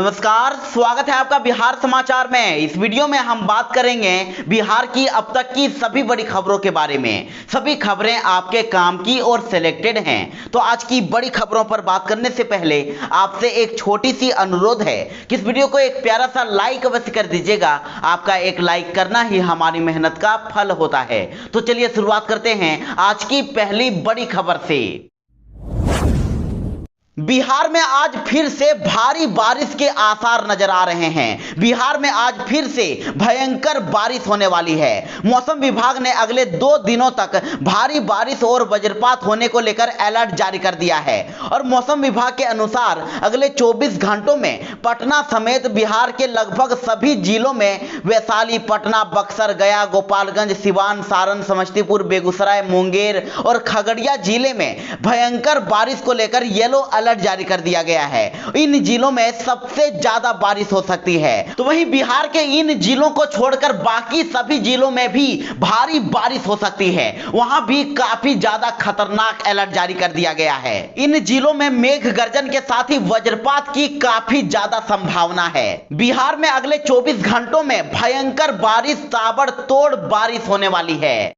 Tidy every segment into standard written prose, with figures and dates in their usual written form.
नमस्कार, स्वागत है आपका बिहार समाचार में। इस वीडियो में हम बात करेंगे बिहार की अब तक की सभी बड़ी खबरों के बारे में। सभी खबरें आपके काम की और सिलेक्टेड हैं। तो आज की बड़ी खबरों पर बात करने से पहले आपसे एक छोटी सी अनुरोध है कि इस वीडियो को एक प्यारा सा लाइक अवश्य कर दीजिएगा। आपका एक लाइक करना ही हमारी मेहनत का फल होता है। तो चलिए शुरुआत करते हैं आज की पहली बड़ी खबर से। बिहार में आज फिर से भारी बारिश के आसार नजर आ रहे हैं। बिहार में आज फिर से भयंकर बारिश होने वाली है। मौसम विभाग ने अगले 2 दिनों तक भारी बारिश और वज्रपात होने को लेकर अलर्ट जारी कर दिया है। और मौसम विभाग के अनुसार अगले 24 घंटों में पटना समेत बिहार के लगभग सभी जिलों में वैशाली, पटना, बक्सर, गया, गोपालगंज, सिवान, सारण, समस्तीपुर, बेगूसराय, मुंगेर और खगड़िया जिले में भयंकर बारिश को लेकर येलो अलर्ट जारी कर दिया गया है। इन जिलों में सबसे ज्यादा बारिश हो सकती है। तो वहीं बिहार के इन जिलों को छोड़कर बाकी सभी जिलों में भी भारी बारिश हो सकती है। वहां भी काफी ज्यादा खतरनाक अलर्ट जारी कर दिया गया है। इन जिलों में मेघ गर्जन के साथ ही वज्रपात की काफी ज्यादा संभावना है। बिहार में अगले 24 घंटों में भयंकर बारिश, ताबड़तोड़ बारिश होने वाली है।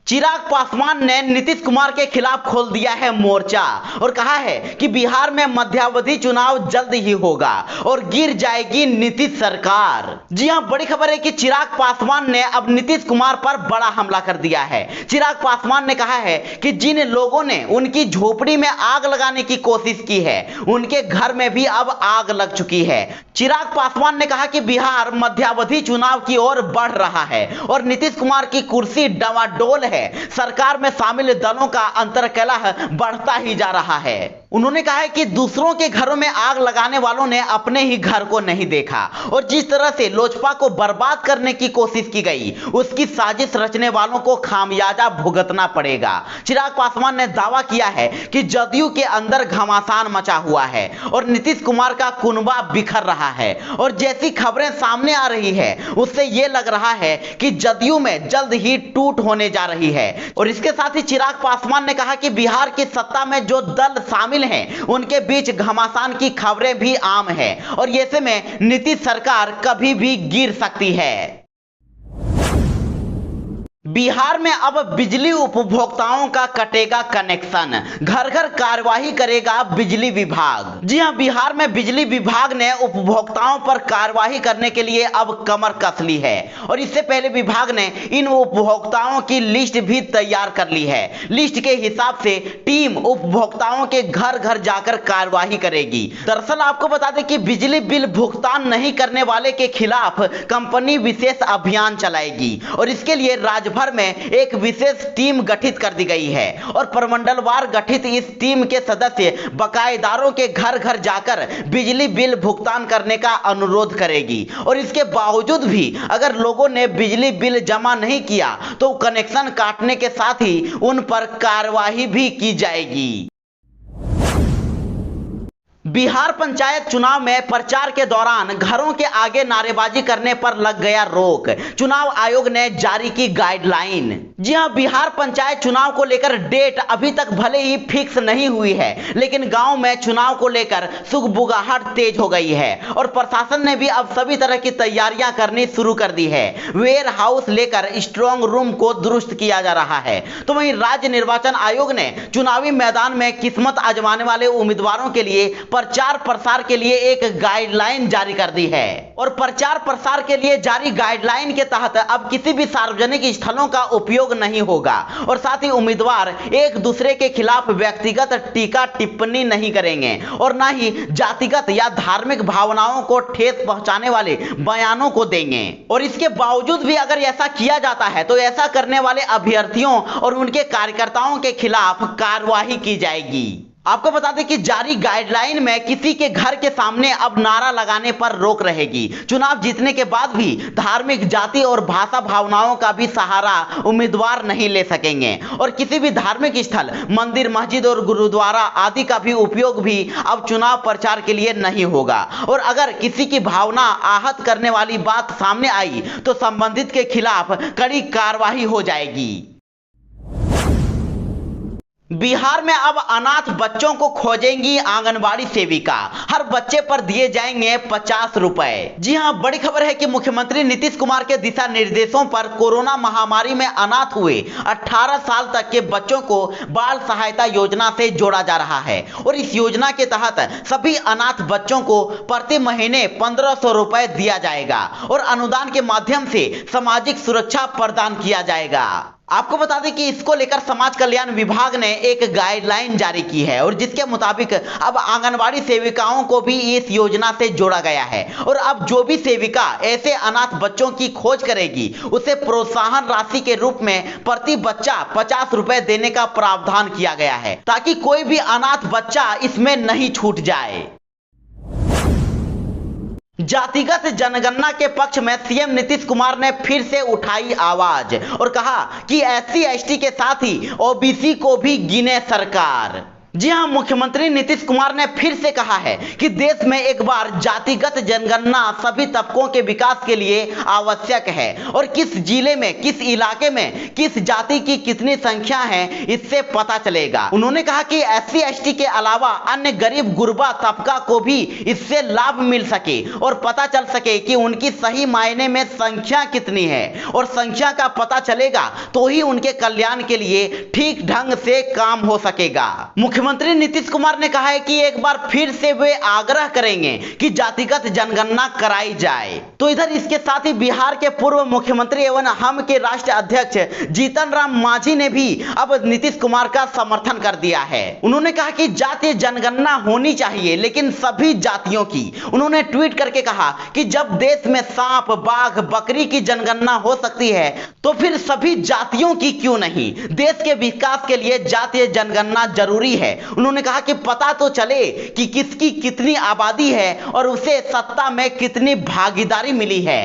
चिराग पासवान ने नीतीश कुमार के खिलाफ खोल दिया है मोर्चा और कहा है कि बिहार में मध्यावधि चुनाव जल्द ही होगा और गिर जाएगी नीतीश सरकार। जी हां, बड़ी खबर है कि चिराग पासवान ने अब नीतीश कुमार पर बड़ा हमला कर दिया है। चिराग पासवान ने कहा है कि जिन लोगों ने उनकी झोपड़ी में आग लगाने की कोशिश की है, उनके घर में भी अब आग लग चुकी है। चिराग पासवान ने कहा कि बिहार मध्यावधि चुनाव की ओर बढ़ रहा है और नीतीश कुमार की कुर्सी डवाडोल है। सरकार में शामिल दलों का अंतर्कलह बढ़ता ही जा रहा है। उन्होंने कहा है कि दूसरों के घरों में आग लगाने वालों ने अपने ही घर को नहीं देखा और जिस तरह से लोजपा को बर्बाद करने की कोशिश की गई, उसकी साजिश रचने वालों को खामियाजा भुगतना पड़ेगा। चिराग पासवान ने दावा किया है कि जदयू के अंदर घमासान मचा हुआ है और नीतीश कुमार का कुनबा बिखर रहा है। और जैसी खबरें सामने आ रही है, उससे यह लग रहा है कि जदयू में जल्द ही टूट होने जा रही है। और इसके साथ ही चिराग पासवान ने कहा कि बिहार की सत्ता में जो दल शामिल हैं, उनके बीच घमासान की खबरें भी आम है और ऐसे में नीतीश सरकार कभी भी गिर सकती है। बिहार में अब बिजली उपभोक्ताओं का कटेगा कनेक्शन, घर घर कार्रवाई करेगा बिजली विभाग। जी हां, बिहार में बिजली विभाग ने उपभोक्ताओं पर कार्रवाई करने के लिए अब कमर कस ली है और इससे पहले विभाग ने इन उपभोक्ताओं की लिस्ट भी तैयार कर ली है। लिस्ट के हिसाब से टीम उपभोक्ताओं के घर घर जाकर कार्रवाई करेगी। दरअसल आपको बता दें कि बिजली बिल भुगतान नहीं करने वाले के खिलाफ कंपनी विशेष अभियान चलाएगी और इसके लिए राज्य भर में एक विशेष टीम गठित कर दी गई है और प्रमंडलवार गठित इस टीम के सदस्य बकायेदारों के घर घर जाकर बिजली बिल भुगतान करने का अनुरोध करेगी। और इसके बावजूद भी अगर लोगों ने बिजली बिल जमा नहीं किया तो कनेक्शन काटने के साथ ही उन पर कार्रवाई भी की जाएगी। बिहार पंचायत चुनाव में प्रचार के दौरान घरों के आगे नारेबाजी करने पर लग गया रोक। चुनाव आयोग ने जारी की गाइडलाइन। जी हां, बिहार पंचायत चुनाव को लेकर डेट अभी तक भले ही फिक्स नहीं हुई है, लेकिन गांव में चुनाव को लेकर सुगबुगाहट तेज हो गई है और प्रशासन ने भी अब सभी तरह की तैयारियां करनी शुरू कर दी है। वेयर हाउस लेकर स्ट्रांग रूम को दुरुस्त किया जा रहा है। तो वहीं राज्य निर्वाचन आयोग ने चुनावी मैदान में किस्मत आजमाने वाले उम्मीदवारों के लिए प्रचार प्रसार के लिए एक गाइडलाइन जारी कर दी है। और प्रचार प्रसार के लिए जारी गाइडलाइन के तहत अब किसी भी सार्वजनिक स्थलों का उपयोग नहीं होगा और साथ ही उम्मीदवार एक दूसरे के खिलाफ व्यक्तिगत टीका टिप्पणी नहीं करेंगे और ना ही जातिगत या धार्मिक भावनाओं को ठेस पहुंचाने वाले बयानों को देंगे। और इसके बावजूद भी अगर ऐसा किया जाता है तो ऐसा करने वाले अभ्यर्थियों और उनके कार्यकर्ताओं के खिलाफ कार्रवाई की जाएगी। आपको बता दें कि जारी गाइडलाइन में किसी के घर के सामने अब नारा लगाने पर रोक रहेगी। चुनाव जीतने के बाद भी धार्मिक, जाति और भाषा भावनाओं का भी सहारा उम्मीदवार नहीं ले सकेंगे और किसी भी धार्मिक स्थल, मंदिर, मस्जिद और गुरुद्वारा आदि का भी उपयोग भी अब चुनाव प्रचार के लिए नहीं होगा। और अगर किसी की भावना आहत करने वाली बात सामने आई तो संबंधित के खिलाफ कड़ी कार्रवाई हो जाएगी। बिहार में अब अनाथ बच्चों को खोजेंगी आंगनबाड़ी सेविका, हर बच्चे पर दिए जाएंगे 50 रुपए। जी हां, बड़ी खबर है कि मुख्यमंत्री नीतीश कुमार के दिशा निर्देशों पर कोरोना महामारी में अनाथ हुए 18 साल तक के बच्चों को बाल सहायता योजना से जोड़ा जा रहा है और इस योजना के तहत सभी अनाथ बच्चों को प्रति महीने 1500 रुपए दिया जाएगा और अनुदान के माध्यम से सामाजिक सुरक्षा प्रदान किया जाएगा। आपको बता दें कि इसको लेकर समाज कल्याण विभाग ने एक गाइडलाइन जारी की है और जिसके मुताबिक अब आंगनबाड़ी सेविकाओं को भी इस योजना से जोड़ा गया है और अब जो भी सेविका ऐसे अनाथ बच्चों की खोज करेगी उसे प्रोत्साहन राशि के रूप में प्रति बच्चा 50 रुपए देने का प्रावधान किया गया है ताकि कोई भी अनाथ बच्चा इसमें नहीं छूट जाए। जातिगत जनगणना के पक्ष में सीएम नीतीश कुमार ने फिर से उठाई आवाज और कहा कि SC ST के साथ ही OBC को भी गिने सरकार। जी हां, मुख्यमंत्री नीतीश कुमार ने फिर से कहा है कि देश में एक बार जातिगत जनगणना सभी तबकों के विकास के लिए आवश्यक है और किस जिले में, किस इलाके में किस जाति की कितनी संख्या है इससे पता चलेगा। उन्होंने कहा कि SC ST के अलावा अन्य गरीब गुरबा तबका को भी इससे लाभ मिल सके और पता चल सके कि उनकी सही मायने में संख्या कितनी है और संख्या का पता चलेगा तो ही उनके कल्याण के लिए ठीक ढंग से काम हो सकेगा। मुख्यमंत्री नीतीश कुमार ने कहा है कि एक बार फिर से वे आग्रह करेंगे कि जातिगत जनगणना कराई जाए। तो इधर इसके साथ ही बिहार के पूर्व मुख्यमंत्री एवं हम के राष्ट्रीय अध्यक्ष जीतन राम मांझी ने भी अब नीतीश कुमार का समर्थन कर दिया है। उन्होंने कहा कि जातीय जनगणना होनी चाहिए लेकिन सभी जातियों की। उन्होंने ट्वीट करके कहा कि जब देश में सांप, बाघ, बकरी की जनगणना हो सकती है तो फिर सभी जातियों की क्यों नहीं। देश के विकास के लिए जातीय जनगणना जरूरी है। उन्होंने कहा कि पता तो चले कि किसकी कितनी आबादी है और उसे सत्ता में कितनी भागीदारी मिली है।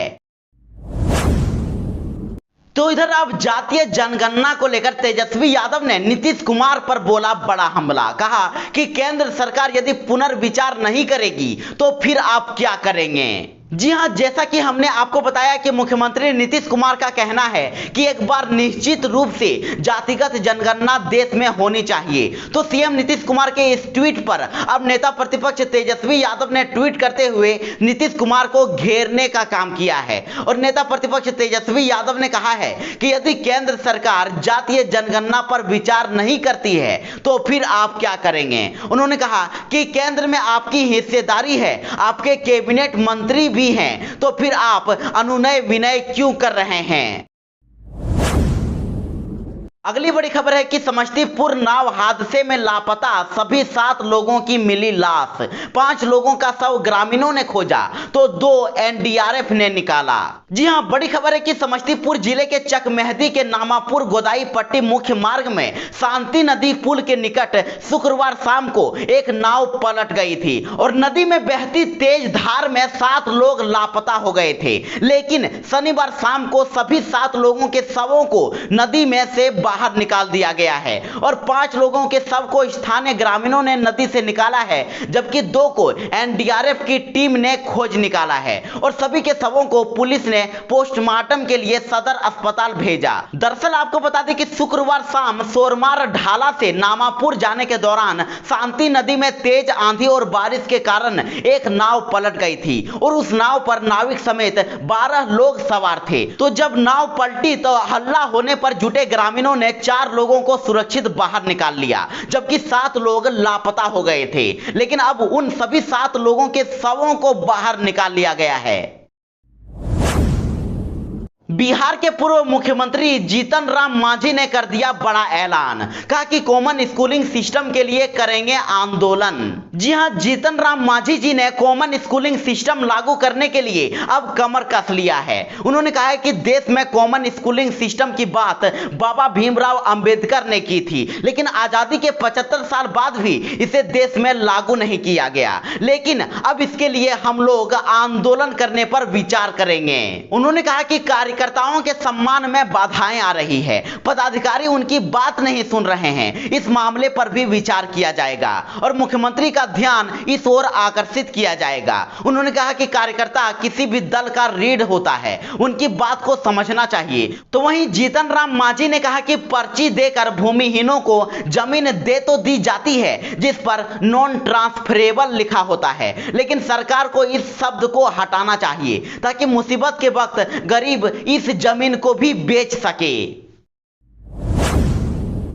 तो इधर अब जातीय जनगणना को लेकर तेजस्वी यादव ने नीतीश कुमार पर बोला बड़ा हमला। कहा कि केंद्र सरकार यदि पुनर्विचार नहीं करेगी तो फिर आप क्या करेंगे। जी हां, जैसा कि हमने आपको बताया कि मुख्यमंत्री नीतीश कुमार का कहना है कि एक बार निश्चित रूप से जातिगत जनगणना देश में होनी चाहिए। तो सीएम नीतीश कुमार के इस ट्वीट पर अब नेता प्रतिपक्ष तेजस्वी यादव ने ट्वीट करते हुए नीतीश कुमार को घेरने का काम किया है और नेता प्रतिपक्ष तेजस्वी यादव ने कहा है कि यदि केंद्र सरकार जातीय जनगणना पर विचार नहीं करती है तो फिर आप क्या करेंगे। उन्होंने कहा कि केंद्र में आपकी हिस्सेदारी है, आपके कैबिनेट मंत्री भी हैं, तो फिर आप अनुनय विनय क्यों कर रहे हैं। अगली बड़ी खबर है कि समस्तीपुर नाव हादसे में लापता सभी 7 लोगों की मिली लाश। 5 लोगों का शव ग्रामीणों ने खोजा तो 2 NDRF ने निकाला। जी हां, बड़ी खबर है कि समस्तीपुर जिले के चकमेहदी के नामापुर गोदाई पट्टी मुख्य मार्ग में शांति नदी पुल के निकट शुक्रवार शाम को एक नाव पलट गई थी और नदी में बहती तेज धार में 7 लोग लापता हो गए थे। लेकिन शनिवार शाम को सभी 7 लोगों के शवों को नदी में से बाहर निकाल दिया गया है और 5 लोगों के शव को स्थानीय ग्रामीणों ने नदी से निकाला है जबकि 2 को NDRF की टीम ने खोज निकाला है और सभी के शवों को पुलिस ने पोस्टमार्टम के लिए सदर अस्पताल भेजा। दरअसल आपको बता दें कि शुक्रवार शाम सोरमार ढाला से नामापुर जाने के दौरान शांति नदी में तेज आंधी और बारिश के कारण एक नाव पलट गई थी और उस नाव पर नाविक समेत 12 लोग सवार थे। तो जब नाव पलटी तो हल्ला होने पर जुटे ग्रामीणों ने 4 लोगों को सुरक्षित बाहर निकाल लिया जबकि 7 लोग लापता हो गए थे। लेकिन अब उन सभी 7 लोगों के शवों को बाहर निकाल लिया गया है। बिहार के पूर्व मुख्यमंत्री जीतन राम मांझी ने कर दिया बड़ा ऐलान। कहा कि कॉमन स्कूलिंग सिस्टम के लिए करेंगे आंदोलन। जी हां, जीतन राम मांझी जी ने कॉमन स्कूलिंग सिस्टम लागू करने के लिए अब कमर कस लिया है। उन्होंने कहा है कि देश में कॉमन स्कूलिंग सिस्टम की बात बाबा भीमराव अंबेडकर ने की थी लेकिन आजादी के 75 साल बाद भी इसे देश में लागू नहीं किया गया। लेकिन अब इसके लिए हम लोग आंदोलन करने पर विचार करेंगे। उन्होंने कहा कि कार्यकर्ताओं के सम्मान में बाधाएं आ रही है, पदाधिकारी उनकी बात नहीं सुन रहे हैं, इस मामले पर भी विचार किया जाएगा। और मुख्यमंत्री का ध्यान इस ओर आकर्षित किया जाएगा। उन्होंने कहा कि कार्यकर्ता किसी भी दल का रीढ़ होता है, उनकी बात को समझना चाहिए। तो वहीं जीतन राम मांझी ने कहा कि पर्ची देकर भूमिहीनों को जमीन दे तो दी जाती है जिस पर नॉन ट्रांसफरेबल लिखा होता है, लेकिन सरकार को इस शब्द को हटाना चाहिए ताकि मुसीबत के वक्त गरीब इस जमीन को भी बेच सके।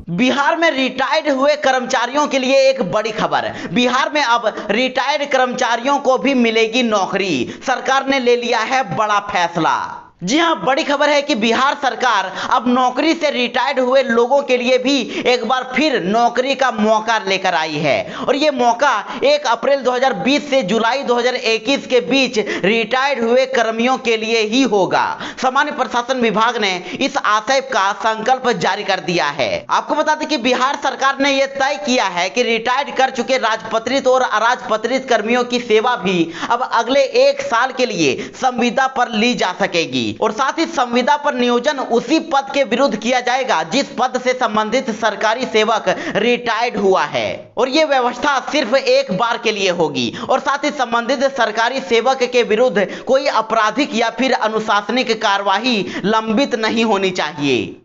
बिहार में रिटायर्ड हुए कर्मचारियों के लिए एक बड़ी खबर। बिहार में अब रिटायर्ड कर्मचारियों को भी मिलेगी नौकरी। सरकार ने ले लिया है बड़ा फैसला। जी हां, बड़ी खबर है कि बिहार सरकार अब नौकरी से रिटायर्ड हुए लोगों के लिए भी एक बार फिर नौकरी का मौका लेकर आई है। और ये मौका 1 अप्रैल 2020 से जुलाई 2021 के बीच रिटायर्ड हुए कर्मियों के लिए ही होगा। सामान्य प्रशासन विभाग ने इस आशय का संकल्प जारी कर दिया है। आपको बता दें कि बिहार सरकार ने यह तय किया है कि रिटायर्ड कर चुके राजपत्रित और अराजपत्रित कर्मियों की सेवा भी अब अगले 1 साल के लिए संविदा पर ली जा सकेगी और साथ ही संविदा पर नियोजन उसी पद के विरुद्ध किया जाएगा जिस पद से संबंधित सरकारी सेवक रिटायर्ड हुआ है। और यह व्यवस्था सिर्फ एक बार के लिए होगी और साथ ही संबंधित सरकारी सेवक के विरुद्ध कोई आपराधिक या फिर अनुशासनिक कार्यवाही लंबित नहीं होनी चाहिए।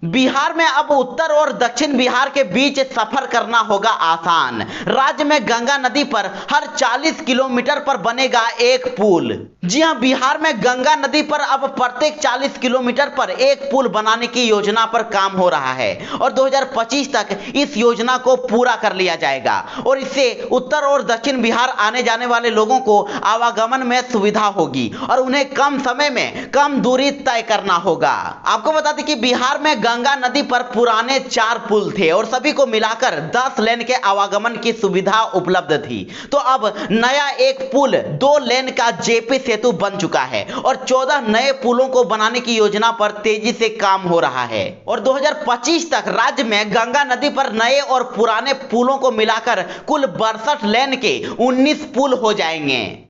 बिहार में अब उत्तर और दक्षिण बिहार के बीच सफर करना होगा आसान। राज्य में गंगा नदी पर हर 40 किलोमीटर पर बनेगा एक पुल। जी हां, बिहार में गंगा नदी पर अब प्रत्येक 40 किलोमीटर पर एक पुल बनाने की योजना पर काम हो रहा है और 2025 तक इस योजना को पूरा कर लिया जाएगा और इससे उत्तर और दक्षिण बिहार आने जाने वाले लोगों को आवागमन में सुविधा होगी और उन्हें कम समय में कम दूरी तय करना होगा। आपको बता दें कि बिहार में गंगा नदी पर पुराने 4 पुल थे और सभी को मिलाकर 10 लेन के आवागमन की सुविधा उपलब्ध थी। तो अब नया एक पुल 2 लेन का जेपी सेतु बन चुका है और 14 नए पुलों को बनाने की योजना पर तेजी से काम हो रहा है और 2025 तक राज्य में गंगा नदी पर नए और पुराने पुलों को मिलाकर कुल 62 लेन के 19 पुल हो जाएंगे।